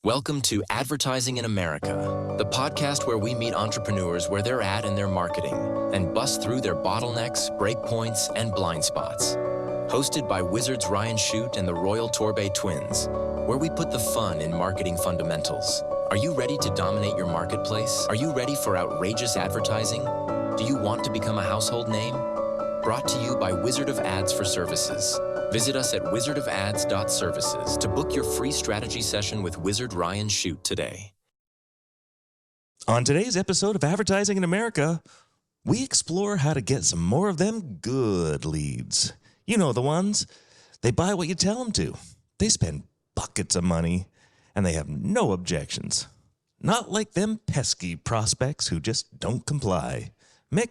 Welcome to Advertising in America, the podcast where we meet entrepreneurs where they're at in their marketing and bust through their bottlenecks, breakpoints, and blind spots. Hosted by Wizards Ryan Shute and the Royal Torbay twins, where we put the fun in marketing fundamentals. Are you ready to dominate your marketplace? Are you ready for outrageous advertising? Do you want to become a household name? Brought to you by Wizard of Ads for Services. Visit us at wizardofads.services to book your free strategy session with Wizard Ryan Shute today. On today's episode of Advertising in America, we explore how to get some more of them good leads. You know the ones. They buy what you tell them to. They spend buckets of money, and they have no objections. Not like them pesky prospects who just don't comply. Mick,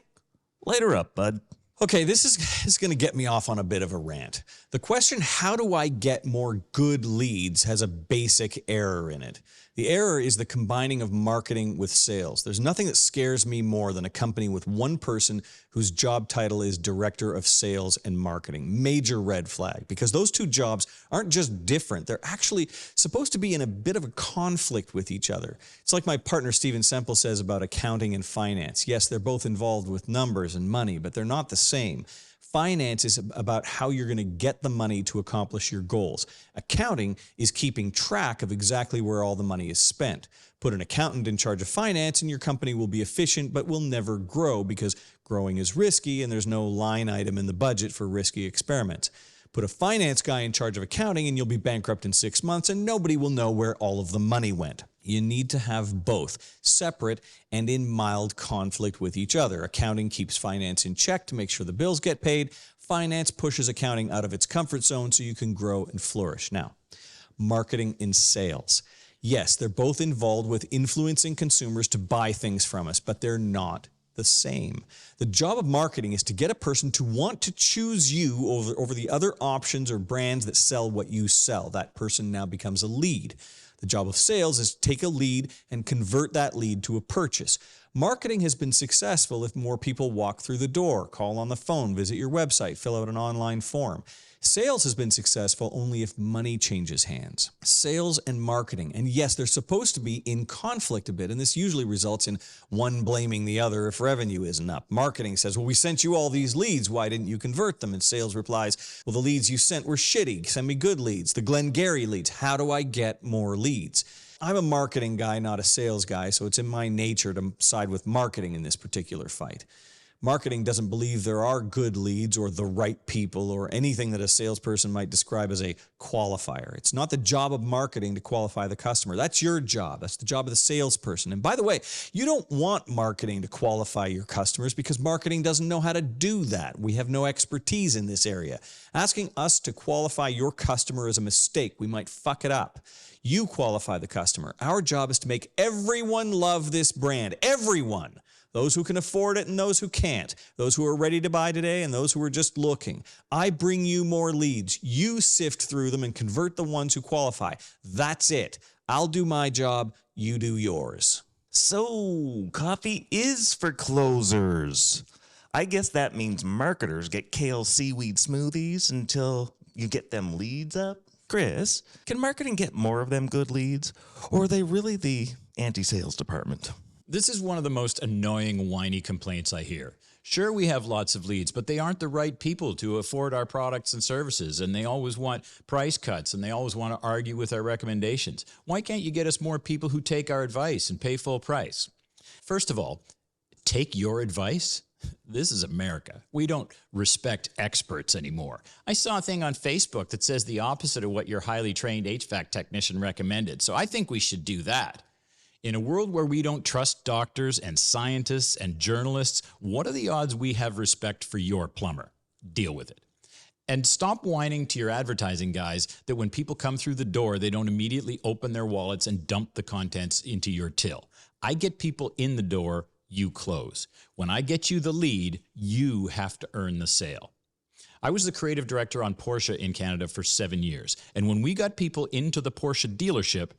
light her up, bud. Okay, this is going to get me off on a bit of a rant. The question, how do I get more good leads, has a basic error in it. The error is the combining of marketing with sales. There's nothing that scares me more than a company with one person whose job title is Director of Sales and Marketing. Major red flag, because those two jobs aren't just different. They're actually supposed to be in a bit of a conflict with each other. It's like my partner Steven Semple says about accounting and finance. Yes, they're both involved with numbers and money, but they're not the same. Finance is about how you're going to get the money to accomplish your goals. Accounting is keeping track of exactly where all the money is spent. Put an accountant in charge of finance and your company will be efficient but will never grow because growing is risky and there's no line item in the budget for risky experiments. Put a finance guy in charge of accounting and you'll be bankrupt in 6 months and nobody will know where all of the money went. You need to have both, separate and in mild conflict with each other. Accounting keeps finance in check to make sure the bills get paid. Finance pushes accounting out of its comfort zone so you can grow and flourish. Now, marketing and sales. Yes, they're both involved with influencing consumers to buy things from us, but they're not the same. The job of marketing is to get a person to want to choose you over the other options or brands that sell what you sell. That person now becomes a lead. The job of sales is to take a lead and convert that lead to a purchase. Marketing has been successful if more people walk through the door, call on the phone, visit your website, fill out an online form. Sales has been successful only if money changes hands. Sales and marketing, and yes, they're supposed to be in conflict a bit, and this usually results in one blaming the other if revenue isn't up. Marketing says, well, we sent you all these leads, why didn't you convert them? And sales replies, well, the leads you sent were shitty, send me good leads. The Glengarry leads, how do I get more leads? I'm a marketing guy, not a sales guy, so it's in my nature to side with marketing in this particular fight. Marketing doesn't believe there are good leads or the right people or anything that a salesperson might describe as a qualifier. It's not the job of marketing to qualify the customer. That's your job. That's the job of the salesperson. And by the way, you don't want marketing to qualify your customers because marketing doesn't know how to do that. We have no expertise in this area. Asking us to qualify your customer is a mistake. We might fuck it up. You qualify the customer. Our job is to make everyone love this brand. Everyone. Those who can afford it and those who can't. Those who are ready to buy today and those who are just looking. I bring you more leads. You sift through them and convert the ones who qualify. That's it. I'll do my job. You do yours. So, coffee is for closers. I guess that means marketers get kale seaweed smoothies until you get them leads up. Chris, can marketing get more of them good leads? Or are they really the anti-sales department? This is one of the most annoying, whiny complaints I hear. Sure, we have lots of leads, but they aren't the right people to afford our products and services, and they always want price cuts, and they always want to argue with our recommendations. Why can't you get us more people who take our advice and pay full price? First of all, take your advice? This is America. We don't respect experts anymore. I saw a thing on Facebook that says the opposite of what your highly trained HVAC technician recommended, so I think we should do that. In a world where we don't trust doctors and scientists and journalists, what are the odds we have respect for your plumber? Deal with it. And stop whining to your advertising guys that when people come through the door, they don't immediately open their wallets and dump the contents into your till. I get people in the door, you close. When I get you the lead, you have to earn the sale. I was the creative director on Porsche in Canada for 7 years. And when we got people into the Porsche dealership,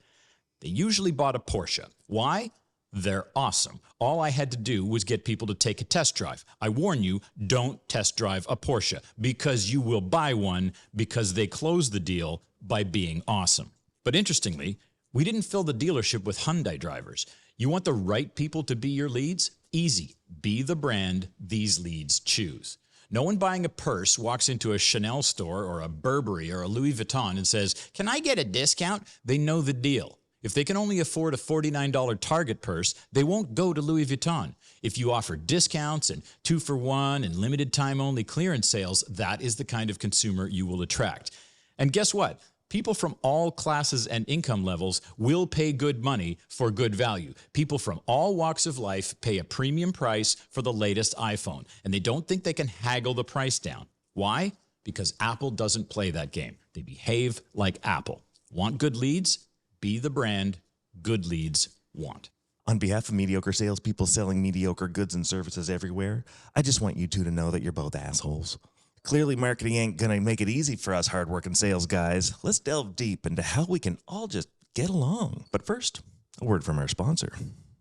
they usually bought a Porsche. Why? They're awesome. All I had to do was get people to take a test drive. I warn you, don't test drive a Porsche because you will buy one because they close the deal by being awesome. But interestingly, We didn't fill the dealership with Hyundai drivers. You want the right people to be your leads? Easy. Be the brand these leads choose. No one buying a purse walks into a Chanel store or a Burberry or a Louis Vuitton and says, "Can I get a discount?" They know the deal. If they can only afford a $49 Target purse, they won't go to Louis Vuitton. If you offer discounts and 2-for-1 and limited time only clearance sales, that is the kind of consumer you will attract. And guess what? People from all classes and income levels will pay good money for good value. People from all walks of life pay a premium price for the latest iPhone, and they don't think they can haggle the price down. Why? Because Apple doesn't play that game. They behave like Apple. Want good leads? Be the brand good leads want. On behalf of mediocre salespeople selling mediocre goods and services everywhere, I just want you two to know that you're both assholes. Clearly, marketing ain't going to make it easy for us hardworking sales guys. Let's delve deep into how we can all just get along. But first, a word from our sponsor.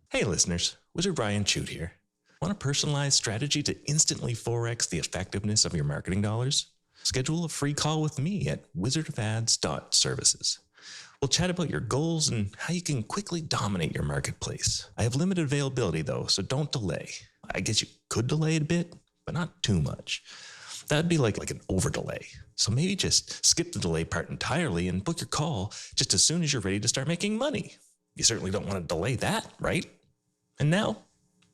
Hey listeners, Wizard Brian Chute here. Want a personalized strategy to instantly 4x the effectiveness of your marketing dollars? Schedule a free call with me at wizardofads.services. We'll chat about your goals and how you can quickly dominate your marketplace. I have limited availability though, so don't delay. I guess you could delay it a bit, but not too much. That'd be like an over delay. So maybe just skip the delay part entirely and book your call just as soon as you're ready to start making money. You certainly don't want to delay that, right? And now,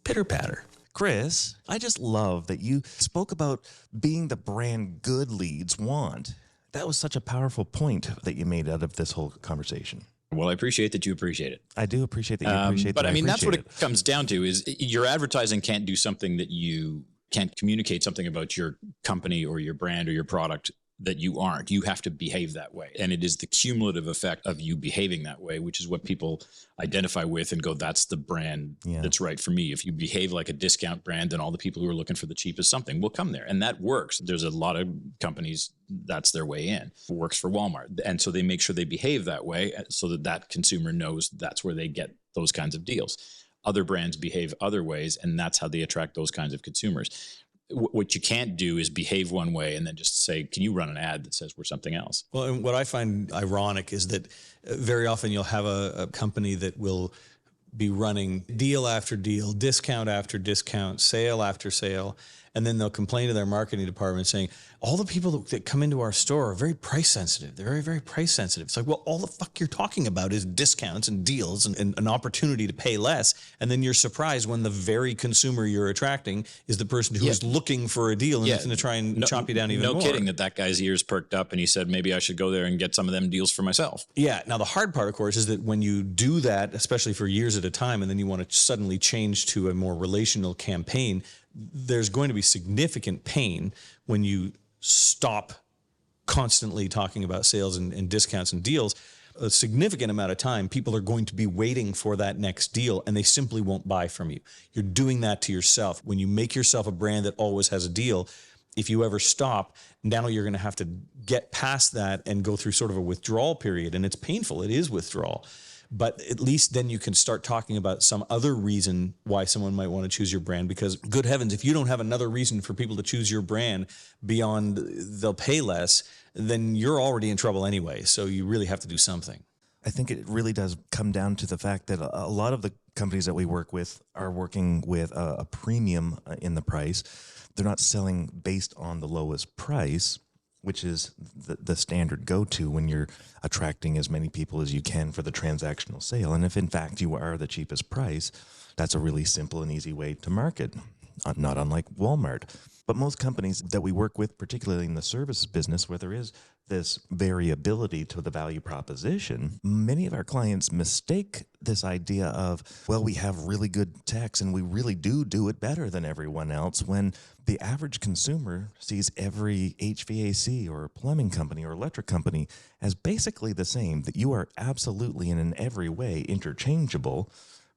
pitter patter. Chris, I just love that you spoke about being the brand good leads want. That was such a powerful point that you made out of this whole conversation. Well, I appreciate that you appreciate it. I do appreciate that you appreciate that. But I mean, that's what it comes down to is your advertising can't do something that you can't communicate something about your company or your brand or your product that you aren't. You have to behave that way. And it is the cumulative effect of you behaving that way, which is what people identify with and go, that's the brand that's right for me. If you behave like a discount brand, then all the people who are looking for the cheapest something will come there. And that works. There's a lot of companies, that's their way in. It works for Walmart. And so they make sure they behave that way so that that consumer knows that's where they get those kinds of deals. Other brands behave other ways, and that's how they attract those kinds of consumers. What you can't do is behave one way and then just say, can you run an ad that says we're something else? Well, and what I find ironic is that very often you'll have a company that will be running deal after deal, discount after discount, sale after sale, and then they'll complain to their marketing department saying, all the people that come into our store are very price sensitive. They're very, very price sensitive. It's like, well, all the fuck you're talking about is discounts and deals and an opportunity to pay less. And then you're surprised when the very consumer you're attracting is the person who is looking for a deal and is going to try and chop you down even more. No kidding that guy's ears perked up and he said, maybe I should go there and get some of them deals for myself. Yeah. Now, the hard part, of course, is that when you do that, especially for years at a time, and then you want to suddenly change to a more relational campaign, there's going to be significant pain when you stop constantly talking about sales and discounts and deals. A significant amount of time, people are going to be waiting for that next deal and they simply won't buy from you. You're doing that to yourself. When you make yourself a brand that always has a deal, if you ever stop, now you're going to have to get past that and go through sort of a withdrawal period. And it's painful. It is withdrawal. But at least then you can start talking about some other reason why someone might want to choose your brand, because good heavens, if you don't have another reason for people to choose your brand beyond they'll pay less, then you're already in trouble anyway. So you really have to do something. I think it really does come down to the fact that a lot of the companies that we work with are working with a premium in the price. They're not selling based on the lowest price, which is the standard go-to when you're attracting as many people as you can for the transactional sale. And if in fact you are the cheapest price, that's a really simple and easy way to market, not unlike Walmart. But most companies that we work with, particularly in the services business where there is this variability to the value proposition, many of our clients mistake this idea of, well, we have really good techs and we really do it better than everyone else, when the average consumer sees every HVAC or plumbing company or electric company as basically the same, that you are absolutely and in every way interchangeable,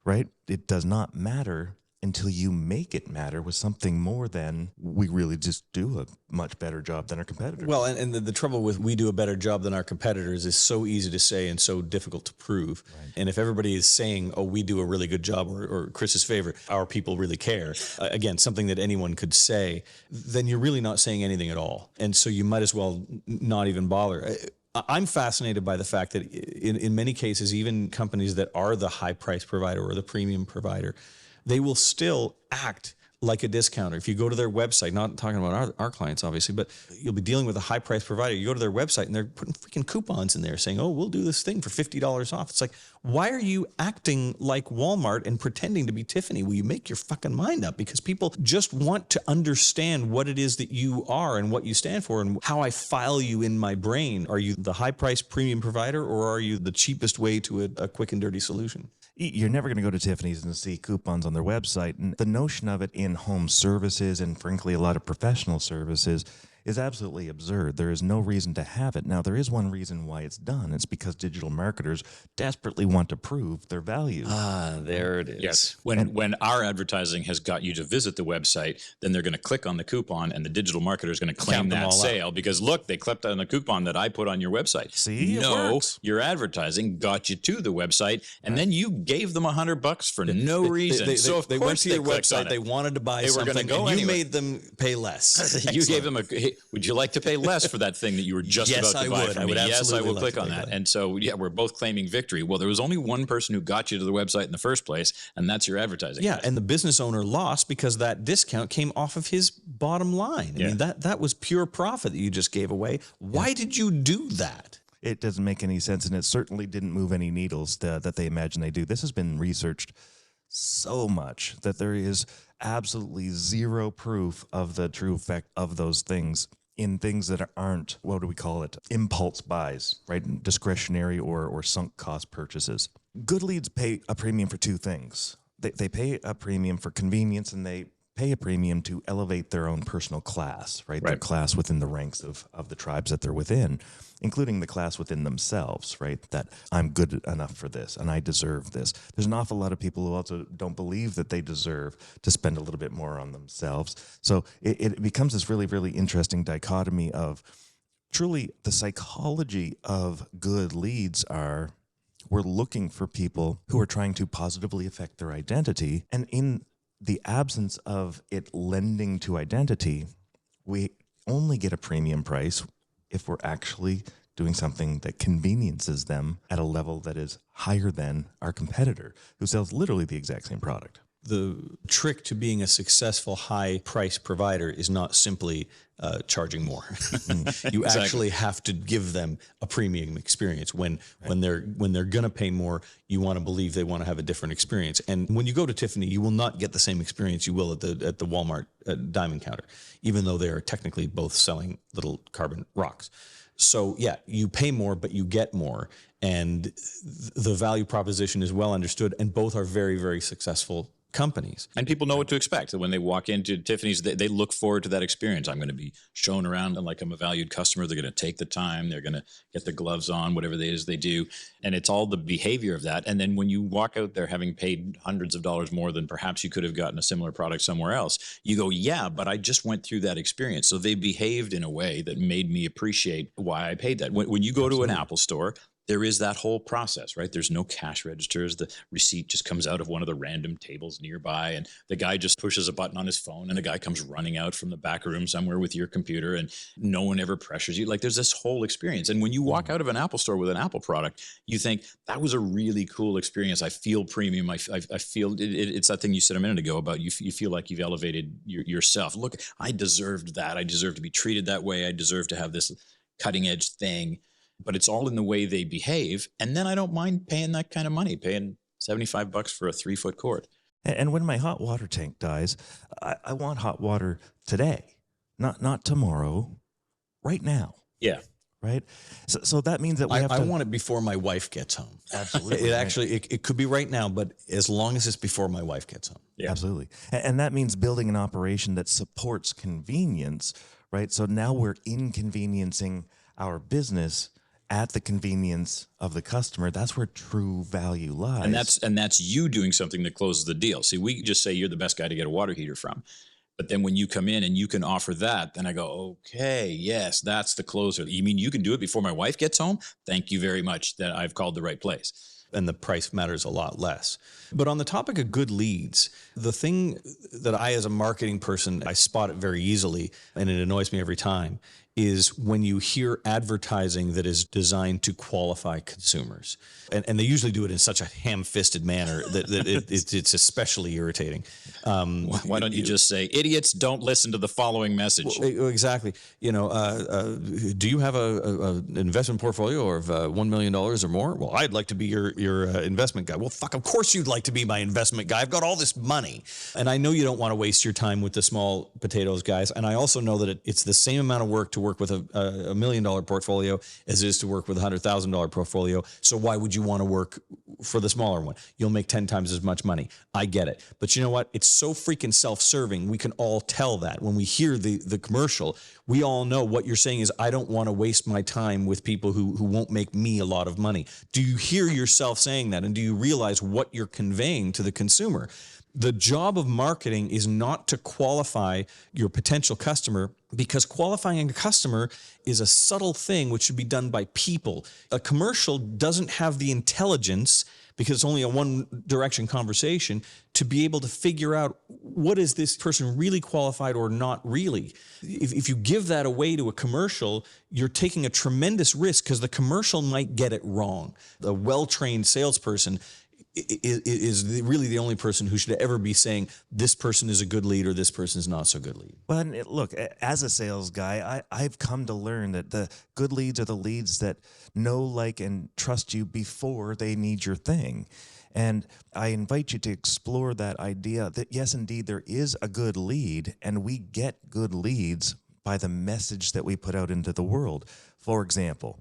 right? It does not matter until you make it matter with something more than we really just do a much better job than our competitors. Well, and the trouble with we do a better job than our competitors is so easy to say and so difficult to prove. Right. And if everybody is saying, oh, we do a really good job, or Chris's favorite, our people really care, again, something that anyone could say, then you're really not saying anything at all. And so you might as well not even bother. I'm fascinated by the fact that in many cases, even companies that are the high price provider or the premium provider, they will still act like a discounter. If you go to their website, not talking about our clients, obviously, but you'll be dealing with a high price provider. You go to their website and they're putting freaking coupons in there saying, oh, we'll do this thing for $50 off. It's like, why are you acting like Walmart and pretending to be Tiffany? Will you make your fucking mind up? Because people just want to understand what it is that you are and what you stand for and how I file you in my brain. Are you the high price premium provider, or are you the cheapest way to a quick and dirty solution? You're never going to go to Tiffany's and see coupons on their website. And the notion of it in home services and frankly a lot of professional services is absolutely absurd. There is no reason to have it. Now, there is one reason why it's done. It's because digital marketers desperately want to prove their value. Ah, there it is. Yes. When our advertising has got you to visit the website, then they're going to click on the coupon and the digital marketer is going to claim that sale because look, they clicked on the coupon that I put on your website. See, no, it works. Your advertising got you to the website and then you gave them $100 for no reason. So of they course went to your website, they it. wanted to buy They were something, gonna go and you anyway. made them pay less. You gave them hey, would you like to pay less for that thing that you were just Yes, about to I buy would. from I me? would Yes, I absolutely will like click to on pay that. that. And so, yeah, we're both claiming victory. Well, there was only one person who got you to the website in the first place, and that's your advertising. Yeah, and the business owner lost because that discount came off of his bottom line. I mean, that was pure profit that you just gave away. Why did you do that? It doesn't make any sense, and it certainly didn't move any needles that they imagine they do. This has been researched so much that there is absolutely zero proof of the true effect of those things in things that aren't, what do we call it, impulse buys, right? Discretionary or sunk cost purchases. Good leads pay a premium for two things. They pay a premium for convenience, and they pay a premium to elevate their own personal class, right? Their class within the ranks of the tribes that they're within, including the class within themselves, right? That I'm good enough for this and I deserve this. There's an awful lot of people who also don't believe that they deserve to spend a little bit more on themselves. So it becomes this really, really interesting dichotomy of truly the psychology of good leads are we're looking for people who are trying to positively affect their identity, and in the absence of it lending to identity, we only get a premium price if we're actually doing something that conveniences them at a level that is higher than our competitor, who sells literally the exact same product. The trick to being a successful high price provider is not simply charging more. You actually have to give them a premium experience. When they're going to pay more, you want to believe they want to have a different experience. And when you go to Tiffany, you will not get the same experience you will at the Walmart diamond counter, even though they are technically both selling little carbon rocks. So yeah, you pay more, but you get more. And the value proposition is well understood, and both are very, very successful companies. And people know what to expect. When they walk into Tiffany's, they look forward to that experience. I'm going to be shown around like I'm a valued customer. They're going to take the time. They're going to get their gloves on, whatever it is they do. And it's all the behavior of that. And then when you walk out there having paid hundreds of dollars more than perhaps you could have gotten a similar product somewhere else, you go, yeah, but I just went through that experience. So they behaved in a way that made me appreciate why I paid that. When you go to an Apple store, there is that whole process, right? There's no cash registers. The receipt just comes out of one of the random tables nearby, and the guy just pushes a button on his phone, and the guy comes running out from the back room somewhere with your computer, and no one ever pressures you. Like, there's this whole experience. And when you walk out of an Apple store with an Apple product, you think, that was a really cool experience. I feel premium. I feel it's that thing you said a minute ago about you feel like you've elevated yourself. Look, I deserved that. I deserve to be treated that way. I deserve to have this cutting edge thing. But it's all in the way they behave. And then I don't mind paying that kind of money, paying $75 for a 3-foot cord. And when my hot water tank dies, I want hot water today, not tomorrow, right now. Yeah. Right. So that means that we have to. I want it before my wife gets home. Absolutely. It could be right now, but as long as it's before my wife gets home. Yeah. Absolutely. And that means building an operation that supports convenience, right? So now we're inconveniencing our business at the convenience of the customer. That's where true value lies. And that's you doing something that closes the deal. See, we just say you're the best guy to get a water heater from. But then when you come in and you can offer that, then I go, okay, yes, that's the closer. You mean you can do it before my wife gets home? Thank you very much that I've called the right place. And the price matters a lot less. But on the topic of good leads, the thing that I, as a marketing person, I spot it very easily, and it annoys me every time, is when you hear advertising that is designed to qualify consumers. And they usually do it in such a ham-fisted manner that it's especially irritating. Why don't you just say, idiots, don't listen to the following message? Well, exactly. You know, do you have an investment portfolio of $1 million or more? Well, I'd like to be your investment guy. Well, fuck, of course you'd like to be my investment guy. I've got all this money. And I know you don't want to waste your time with the small potatoes guys. And I also know that it's the same amount of work to work with a $1 million portfolio as it is to work with a $100,000 portfolio. So why would you want to work for the smaller one? You'll make 10 times as much money. I get it. But you know what? It's so freaking self-serving. We can all tell that when we hear the commercial. We all know what you're saying is, I don't want to waste my time with people who won't make me a lot of money. Do you hear yourself saying that? And do you realize what you're conveying to the consumer? The job of marketing is not to qualify your potential customer, because qualifying a customer is a subtle thing which should be done by people. A commercial doesn't have the intelligence, because it's only a one-direction conversation, to be able to figure out, what is this person really qualified or not really? If you give that away to a commercial, you're taking a tremendous risk, because the commercial might get it wrong. A well-trained salesperson is really the only person who should ever be saying, this person is a good lead or this person is not so good lead. Well, and look, as a sales guy, I've come to learn that the good leads are the leads that know, like, and trust you before they need your thing. And I invite you to explore that idea that, yes, indeed, there is a good lead, and we get good leads by the message that we put out into the world. For example,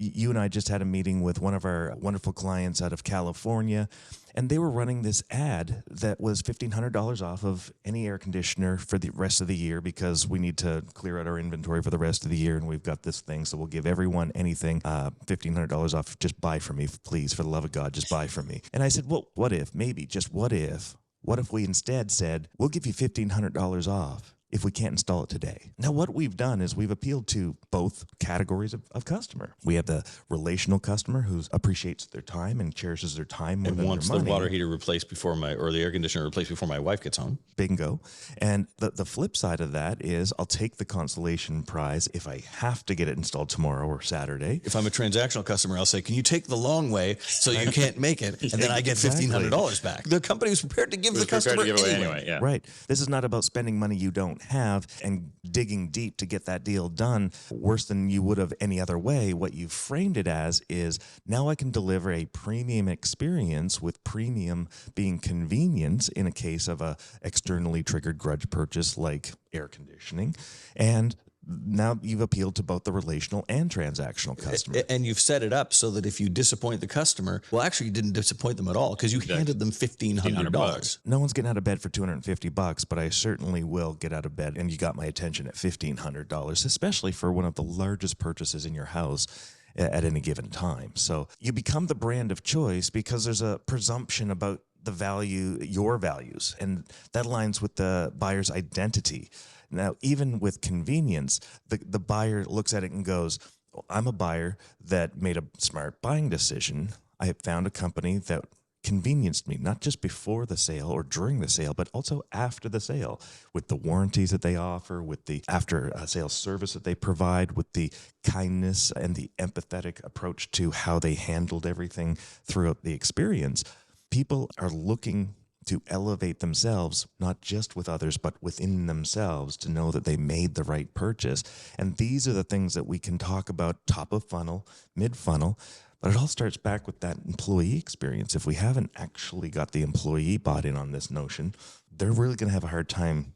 you and I just had a meeting with one of our wonderful clients out of California, and they were running this ad that was $1,500 off of any air conditioner for the rest of the year, because we need to clear out our inventory for the rest of the year, and we've got this thing, so we'll give everyone anything, $1,500 off. Just buy from me, please, for the love of God, just buy from me. And I said, well, what if, maybe, just what if we instead said, we'll give you $1,500 off if we can't install it today? Now, what we've done is we've appealed to both categories of customer. We have the relational customer who appreciates their time and cherishes their time more And than wants their the money. water heater replaced or the air conditioner replaced before my wife gets home. Bingo. And the flip side of that is, I'll take the consolation prize if I have to get it installed tomorrow or Saturday. If I'm a transactional customer, I'll say, can you take the long way so you can't make it? And then I get $1,500 back. The company was prepared to give the customer anyway. Yeah. Right. This is not about spending money you don't have and digging deep to get that deal done worse than you would have any other way. What you framed it as is, now I can deliver a premium experience, with premium being convenience in a case of a externally triggered grudge purchase like air conditioning. And now you've appealed to both the relational and transactional customer. And you've set it up so that if you disappoint the customer, well, actually you didn't disappoint them at all, because you handed them $1,500. No one's getting out of bed for $250, but I certainly will get out of bed, and you got my attention at $1,500, especially for one of the largest purchases in your house at any given time. So you become the brand of choice, because there's a presumption about the value, your values, and that aligns with the buyer's identity. Now, even with convenience, the buyer looks at it and goes, well, I'm a buyer that made a smart buying decision. I have found a company that convenienced me, not just before the sale or during the sale, but also after the sale, with the warranties that they offer, with the after sales service that they provide, with the kindness and the empathetic approach to how they handled everything throughout the experience. People are looking to elevate themselves, not just with others, but within themselves, to know that they made the right purchase. And these are the things that we can talk about top of funnel, mid funnel, but it all starts back with that employee experience. If we haven't actually got the employee bought in on this notion, they're really going to have a hard time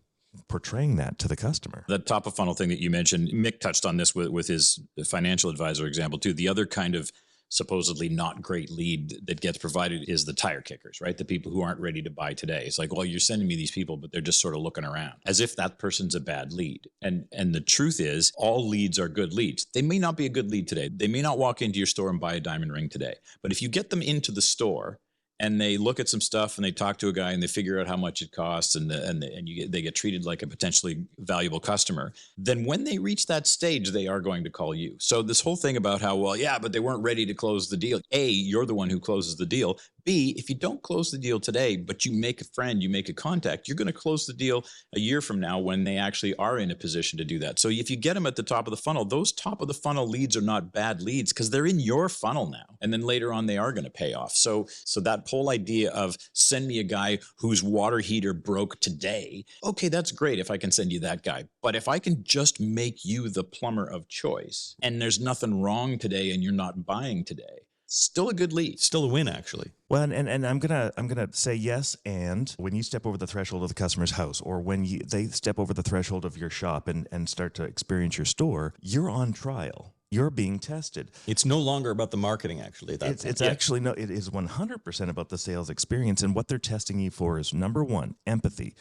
portraying that to the customer. The top of funnel thing that you mentioned, Mick touched on this with his financial advisor example too. The other kind of supposedly not great lead that gets provided is the tire kickers, right? The people who aren't ready to buy today. It's like, well, you're sending me these people, but they're just sort of looking around, as if that person's a bad lead. And the truth is, all leads are good leads. They may not be a good lead today. They may not walk into your store and buy a diamond ring today. But if you get them into the store and they look at some stuff and they talk to a guy and they figure out how much it costs, and they get treated like a potentially valuable customer, then when they reach that stage, they are going to call you. So this whole thing about how, well, yeah, but they weren't ready to close the deal. A, you're the one who closes the deal. B, if you don't close the deal today, but you make a friend, you make a contact, you're going to close the deal a year from now when they actually are in a position to do that. So if you get them at the top of the funnel, those top of the funnel leads are not bad leads because they're in your funnel now. And then later on, they are going to pay off. So that whole idea of send me a guy whose water heater broke today. Okay, that's great if I can send you that guy. But if I can just make you the plumber of choice and there's nothing wrong today and you're not buying today, still a good lead. Still a win, actually. Well, and I'm gonna say yes. And when you step over the threshold of the customer's house, or when they step over the threshold of your shop and start to experience your store, you're on trial. You're being tested. It's no longer about the marketing, actually. At that point. It's actually no. It is 100% about the sales experience, and what they're testing you for is number one, empathy.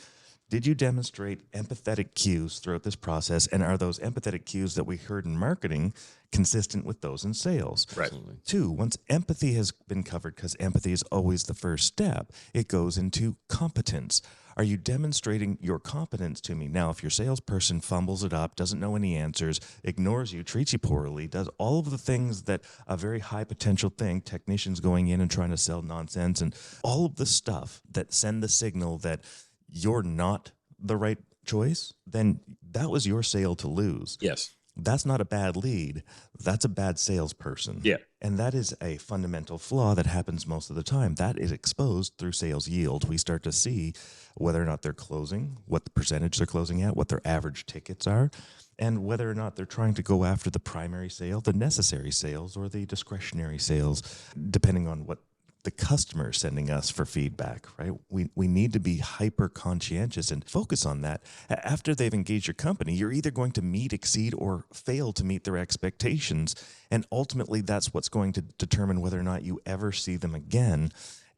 Did you demonstrate empathetic cues throughout this process? And are those empathetic cues that we heard in marketing consistent with those in sales? Right. Two, once empathy has been covered, because empathy is always the first step, it goes into competence. Are you demonstrating your competence to me? Now, if your salesperson fumbles it up, doesn't know any answers, ignores you, treats you poorly, does all of the things that a very high potential thing, technicians going in and trying to sell nonsense, and all of the stuff that send the signal that you're not the right choice, then that was your sale to lose. Yes. That's not a bad lead. That's a bad salesperson. Yeah. And that is a fundamental flaw that happens most of the time. That is exposed through sales yield. We start to see whether or not they're closing, what the percentage they're closing at, what their average tickets are, and whether or not they're trying to go after the primary sale, the necessary sales, or the discretionary sales, depending on what the customer is sending us for feedback, right? We need to be hyper conscientious and focus on that. After they've engaged your company, you're either going to meet, exceed, or fail to meet their expectations. And ultimately, that's what's going to determine whether or not you ever see them again.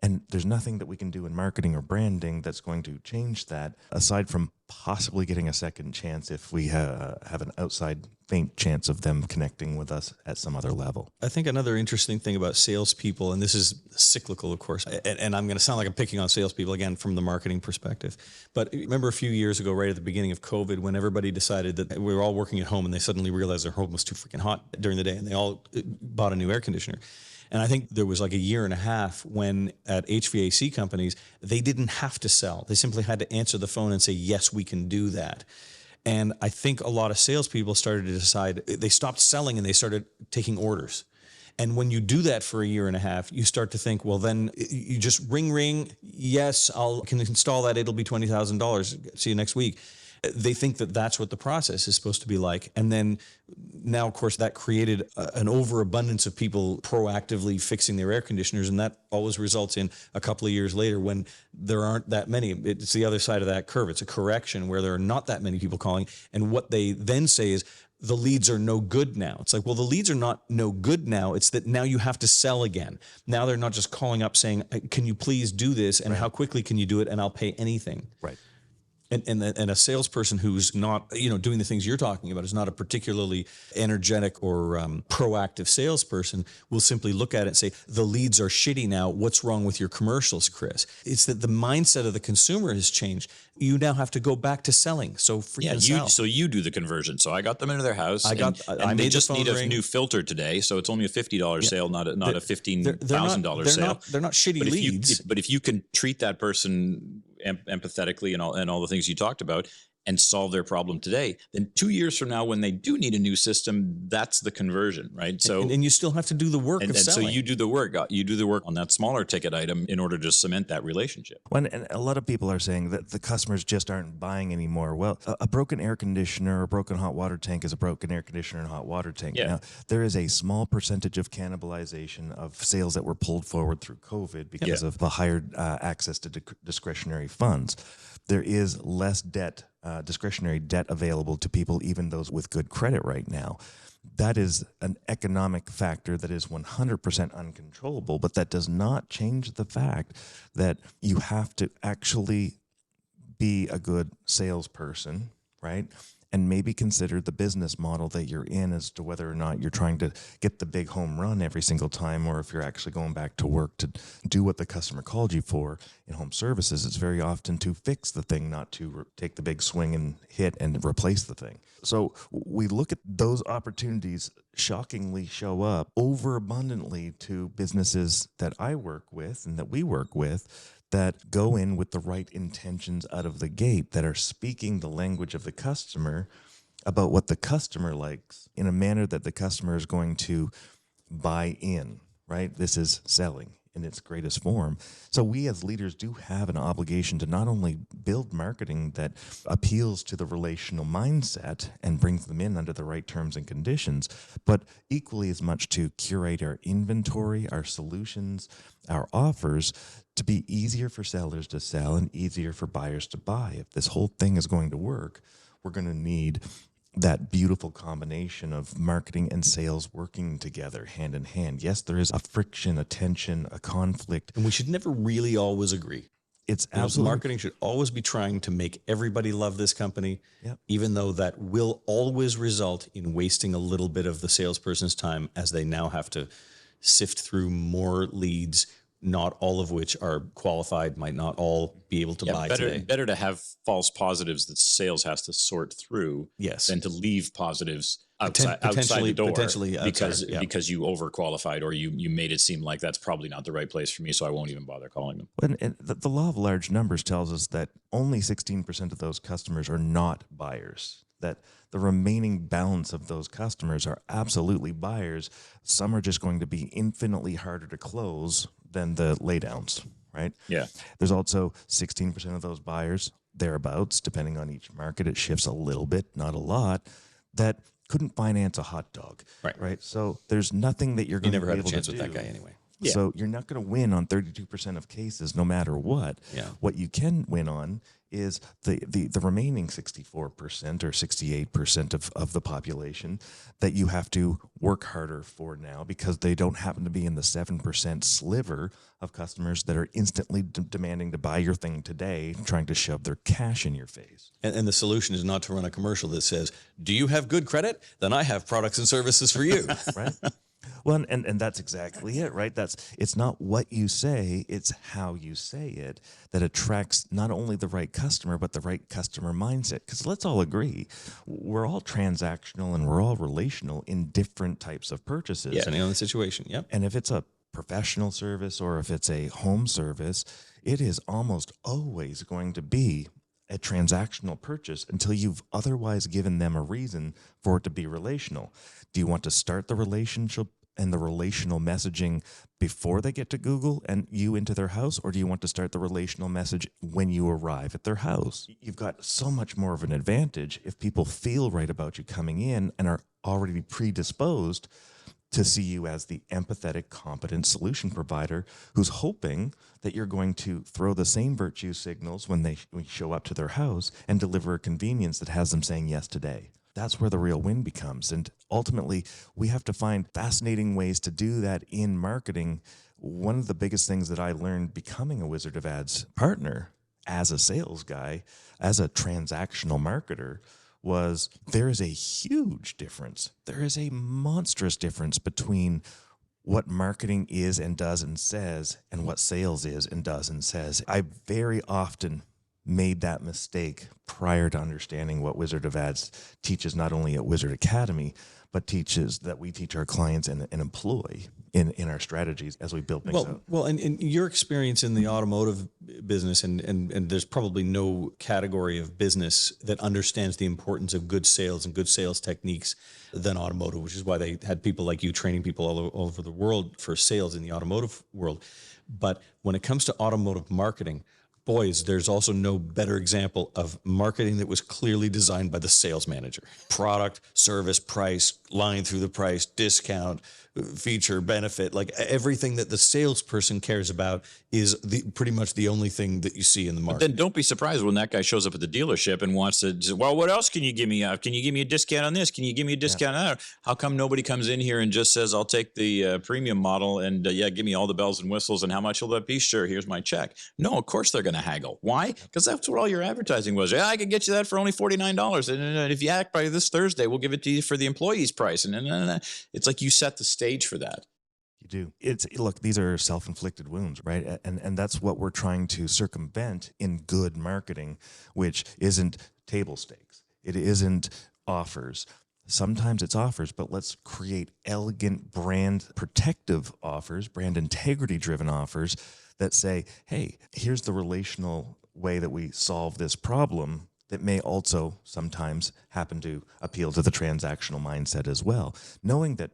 And there's nothing that we can do in marketing or branding that's going to change that, aside from possibly getting a second chance if we have an outside faint chance of them connecting with us at some other level. I think another interesting thing about salespeople, and this is cyclical, of course, and I'm going to sound like I'm picking on salespeople again from the marketing perspective. But remember a few years ago, right at the beginning of COVID, when everybody decided that we were all working at home and they suddenly realized their home was too freaking hot during the day and they all bought a new air conditioner. And I think there was like a year and a half when at HVAC companies, they didn't have to sell. They simply had to answer the phone and say, yes, we can do that. And I think a lot of salespeople started to decide, they stopped selling and they started taking orders. And when you do that for a year and a half, you start to think, well, then you just ring, yes, can install that. It'll be $20,000. See you next week. They think that that's what the process is supposed to be like. And then now, of course, that created an overabundance of people proactively fixing their air conditioners. And that always results in a couple of years later when there aren't that many. It's the other side of that curve. It's a correction where there are not that many people calling. And what they then say is, the leads are no good now. It's like, well, the leads are not no good now. It's that now you have to sell again. Now they're not just calling up saying, can you please do this? And how quickly can you do it? And I'll pay anything. Right. And a salesperson who's not, doing the things you're talking about, is not a particularly energetic or proactive salesperson, will simply look at it and say, the leads are shitty now. What's wrong with your commercials, Chris? It's that the mindset of the consumer has changed. You now have to go back to selling. So sell. So you do the conversion. So I got them into their house. I they just need a new filter today. So it's only a $50 sale, not a $15,000 sale. They're not shitty leads. But if you can treat that person empathetically and all the things you talked about and solve their problem today, then 2 years from now, when they do need a new system, that's the conversion, right? So and you still have to do the work of selling. So you do the work. You do the work on that smaller ticket item in order to cement that relationship. And a lot of people are saying that the customers just aren't buying anymore. Well, a broken air conditioner or a broken hot water tank is a broken air conditioner and hot water tank. Yeah. Now, there is a small percentage of cannibalization of sales that were pulled forward through COVID because of the higher access to discretionary funds. There is less debt, discretionary debt available to people, even those with good credit right now. That is an economic factor that is 100% uncontrollable, but that does not change the fact that you have to actually be a good salesperson, right? and maybe consider the business model that you're in as to whether or not you're trying to get the big home run every single time, or if you're actually going back to work to do what the customer called you for. In home services, it's very often to fix the thing, not to take the big swing and hit and replace the thing. So we look at those opportunities shockingly show up overabundantly to businesses that I work with and that we work with, that go in with the right intentions out of the gate, that are speaking the language of the customer about what the customer likes in a manner that the customer is going to buy in, right? This is selling in its greatest form. So we as leaders do have an obligation to not only build marketing that appeals to the relational mindset and brings them in under the right terms and conditions, but equally as much to curate our inventory, our solutions, our offers, to be easier for sellers to sell and easier for buyers to buy. If this whole thing is going to work, we're going to need that beautiful combination of marketing and sales working together hand in hand. Yes, there is a friction, a tension, a conflict. And we should never really always agree. It's You know, absolutely marketing should always be trying to make everybody love this company, Yep. even though that will always result in wasting a little bit of the salesperson's time, as they now have to sift through more leads, not all of which are qualified, might not all be able to buy today. Better to have false positives that sales has to sort through Yes. than to leave positives outside the door potentially outside, because you overqualified or you made it seem like that's probably not the right place for me, so I won't even bother calling them. And the law of large numbers tells us that only 16% of those customers are not buyers, that the remaining balance of those customers are absolutely buyers. Some are just going to be infinitely harder to close than the laydowns, right? Yeah. There's also 16% of those buyers, thereabouts, depending on each market, it shifts a little bit, not a lot, that couldn't finance a hot dog, right? So there's nothing that you're You going to never be had a able chance to with do. that guy anyway. Yeah. So you're not going to win on 32% of cases, no matter what. Yeah. What you can win on is the remaining 64% or 68% of the population that you have to work harder for now, because they don't happen to be in the 7% sliver of customers that are instantly demanding to buy your thing today, trying to shove their cash in your face. And the solution is not to run a commercial that says, "Do you have good credit? Then I have products and services for you." Right? Well, and that's exactly it, right? It's not what you say, it's how you say it that attracts not only the right customer, but the right customer mindset. Because let's all agree, we're all transactional and we're all relational in different types of purchases. Depending on the situation. Yep. And if it's a professional service or if it's a home service, it is almost always going to be a transactional purchase until you've otherwise given them a reason for it to be relational. Do you want to start the relationship and the relational messaging before they get to Google and you into their house, or do you want to start the relational message when you arrive at their house? You've got so much more of an advantage if people feel right about you coming in and are already predisposed to see you as the empathetic, competent solution provider who's hoping that you're going to throw the same virtue signals when they show up to their house and deliver a convenience that has them saying yes today. That's where the real win becomes. And ultimately, we have to find fascinating ways to do that in marketing. One of the biggest things that I learned becoming a Wizard of Ads partner as a sales guy, as a transactional marketer, was there is a huge difference. There is a monstrous difference between what marketing is and does and says and what sales is and does and says. I very often made that mistake prior to understanding what Wizard of Ads teaches, not only at Wizard Academy, but teaches that we teach our clients and employ in our strategies as we build things out. Well, and your experience in the automotive business, and there's probably no category of business that understands the importance of good sales and good sales techniques than automotive, which is why they had people like you training people all over the world for sales in the automotive world. But when it comes to automotive marketing, boys, there's also no better example of marketing that was clearly designed by the sales manager. Product, service, price, line through the price, discount, feature, benefit, like everything that the salesperson cares about is pretty much the only thing that you see in the market. Then don't be surprised when that guy shows up at the dealership and wants to, well, what else can you give me? Can you give me a discount on this? Can you give me a discount on that? How come nobody comes in here and just says, I'll take the premium model and give me all the bells and whistles, and how much will that be? Sure, here's my check. No, of course they're going going to haggle. Why? Because that's what all your advertising was. Yeah, I can get you that for only $49. And if you act by this Thursday, we'll give it to you for the employee's price. And it's like you set the stage for that. You do. Look, these are self-inflicted wounds, right? And that's what we're trying to circumvent in good marketing, which isn't table stakes. It isn't offers. Sometimes it's offers, but let's create elegant brand protective offers, brand integrity driven offers that say, hey, here's the relational way that we solve this problem that may also sometimes happen to appeal to the transactional mindset as well. Knowing that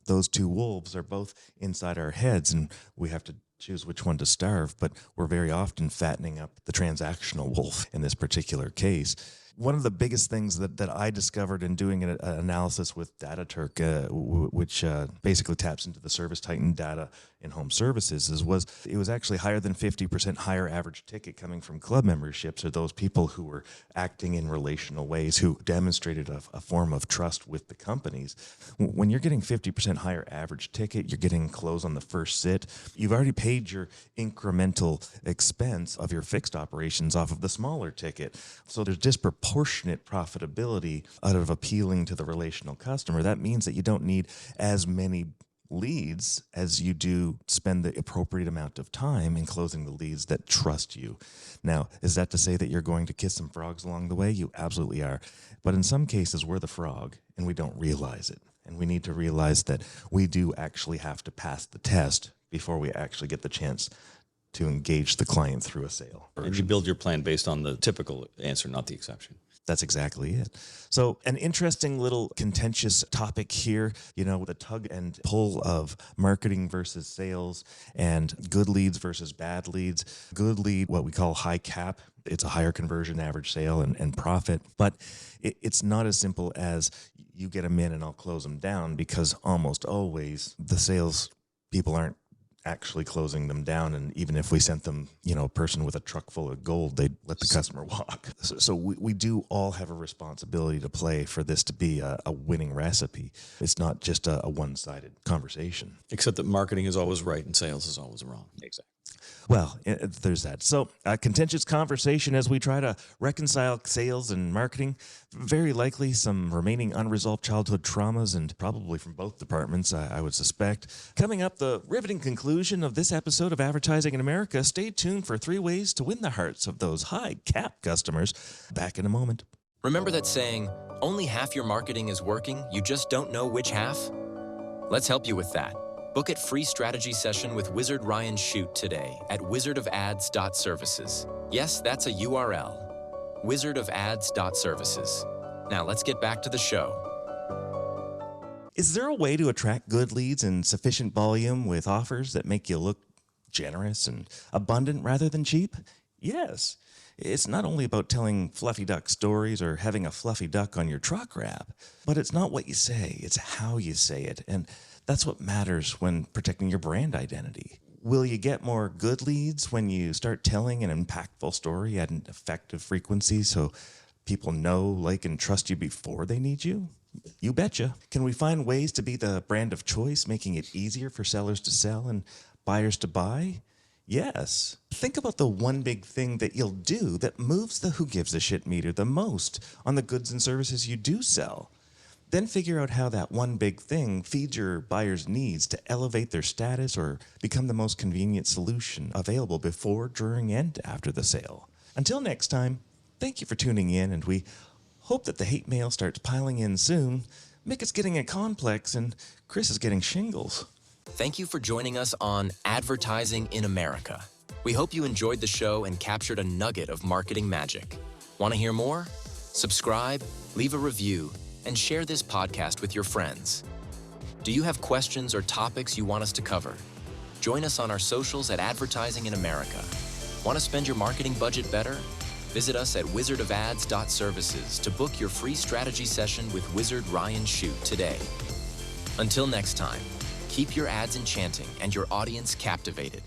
those two wolves are both inside our heads and we have to choose which one to starve, but we're very often fattening up the transactional wolf in this particular case. One of the biggest things that I discovered in doing an analysis with DataTurk, which basically taps into the Service Titan data in home services, was it was actually higher than 50% higher average ticket coming from club memberships, or those people who were acting in relational ways, who demonstrated a form of trust with the companies. When you're getting 50% higher average ticket, you're getting close on the first sit, you've already paid your incremental expense of your fixed operations off of the smaller ticket. So there's disproportionate profitability out of appealing to the relational customer. That means that you don't need as many leads as you do spend the appropriate amount of time in closing the leads that trust you. Now, is that to say that you're going to kiss some frogs along the way? You absolutely are. But in some cases, we're the frog and we don't realize it. And we need to realize that we do actually have to pass the test before we actually get the chance to engage the client through a sale. And you build your plan based on the typical answer, not the exception. That's exactly it. So an interesting little contentious topic here, the tug and pull of marketing versus sales and good leads versus bad leads. Good lead, what we call high cap. It's a higher conversion average sale and profit, but it's not as simple as you get them in and I'll close them down, because almost always the sales people aren't actually closing them down. And even if we sent them, a person with a truck full of gold, they'd let the customer walk. So we do all have a responsibility to play for this to be a winning recipe. It's not just a one-sided conversation. Except that marketing is always right and sales is always wrong. Exactly. Well, there's that. So a contentious conversation as we try to reconcile sales and marketing. Very likely some remaining unresolved childhood traumas, and probably from both departments, I would suspect. Coming up, the riveting conclusion of this episode of Advertising in America. Stay tuned for 3 ways to win the hearts of those high-cap customers. Back in a moment. Remember that saying, only half your marketing is working, you just don't know which half? Let's help you with that. Book a free strategy session with Wizard Ryan Shute today at wizardofads.services. Yes, that's a URL, wizardofads.services. Now let's get back to the show. Is there a way to attract good leads in sufficient volume with offers that make you look generous and abundant rather than cheap? Yes. It's not only about telling fluffy duck stories or having a fluffy duck on your truck wrap, but it's not what you say, it's how you say it. And that's what matters when protecting your brand identity. Will you get more good leads when you start telling an impactful story at an effective frequency so people know, like, and trust you before they need you? You betcha. Can we find ways to be the brand of choice, making it easier for sellers to sell and buyers to buy? Yes. Think about the one big thing that you'll do that moves the who gives a shit meter the most on the goods and services you do sell. Then figure out how that one big thing feeds your buyer's needs to elevate their status or become the most convenient solution available before, during, and after the sale. Until next time, thank you for tuning in, and we hope that the hate mail starts piling in soon. Mick is getting a complex, and Chris is getting shingles. Thank you for joining us on Advertising in America. We hope you enjoyed the show and captured a nugget of marketing magic. Want to hear more? Subscribe, leave a review, and share this podcast with your friends. Do you have questions or topics you want us to cover? Join us on our socials at Advertising in America. Want to spend your marketing budget better? Visit us at wizardofads.services to book your free strategy session with Wizard Ryan Shute today. Until next time, keep your ads enchanting and your audience captivated.